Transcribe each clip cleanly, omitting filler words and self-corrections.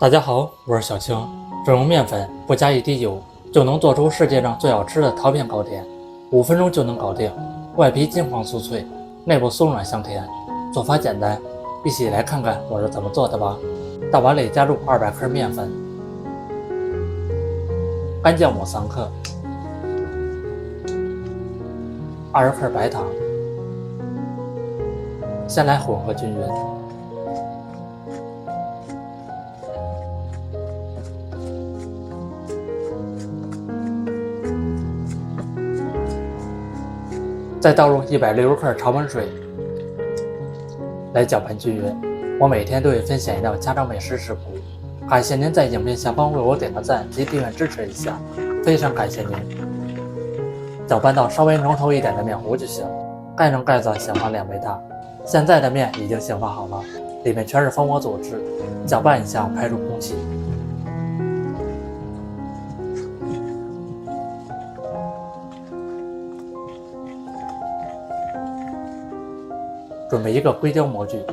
大家好，我是小青。只用面粉，不加一滴油，就能做出世界上最好吃的桃片糕点，5分鐘就能搞定。外皮金黄酥脆，內部鬆軟香甜，做法簡單，一起來看看我是怎麼做的吧。大碗裡加入200克面粉，乾酵母3克，20克白糖，先來混合均勻。再倒入160克常溫水，來攪拌均勻。我每天都會分享一道家常美食食譜，感謝您在影片下方為我點個讚及訂閱支持一下，非常感謝您。攪拌到稍微濃稠一點的麵糊就行，蓋上蓋子醒放2倍大。現在的麵已經醒放好了，裡面全是蜂窩組織，攪拌一下排出空氣。準備一個硅膠模具，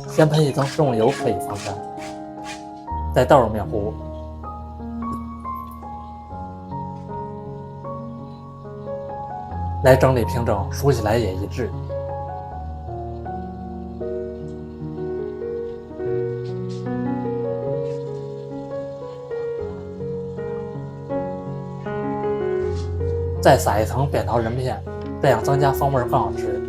先噴一層食用油可以防粘，再倒入麵糊，來整理平整，熟起來也一致。再撒一層扁桃仁片，這樣增加风味更好吃。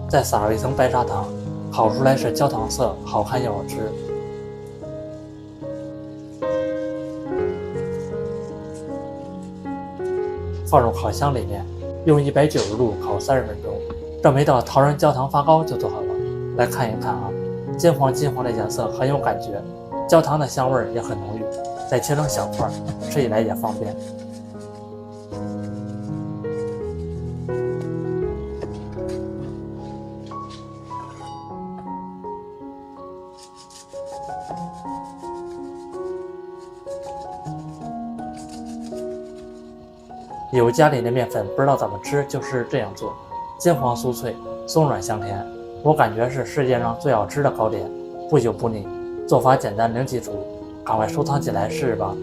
再撒入一层白砂糖，烤出來是焦糖色，好看又好吃。放入烤箱裡面，用190度烤30分鐘。這麼一道桃仁焦糖发糕就做好了。來看一看啊，金黃金黃的顏色很有感覺，焦糖的香味也很濃郁。再切成小塊，吃起來也方便。有家裡的面粉不知道怎麼吃，就是這樣做，金黃酥脆，鬆軟香甜，我感覺是世界上最好吃的糕點，不久不膩，做法簡單零基礎，趕快收藏起來試試吧。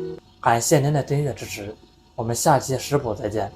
感謝您的訂閱支持，我們下期食譜再見。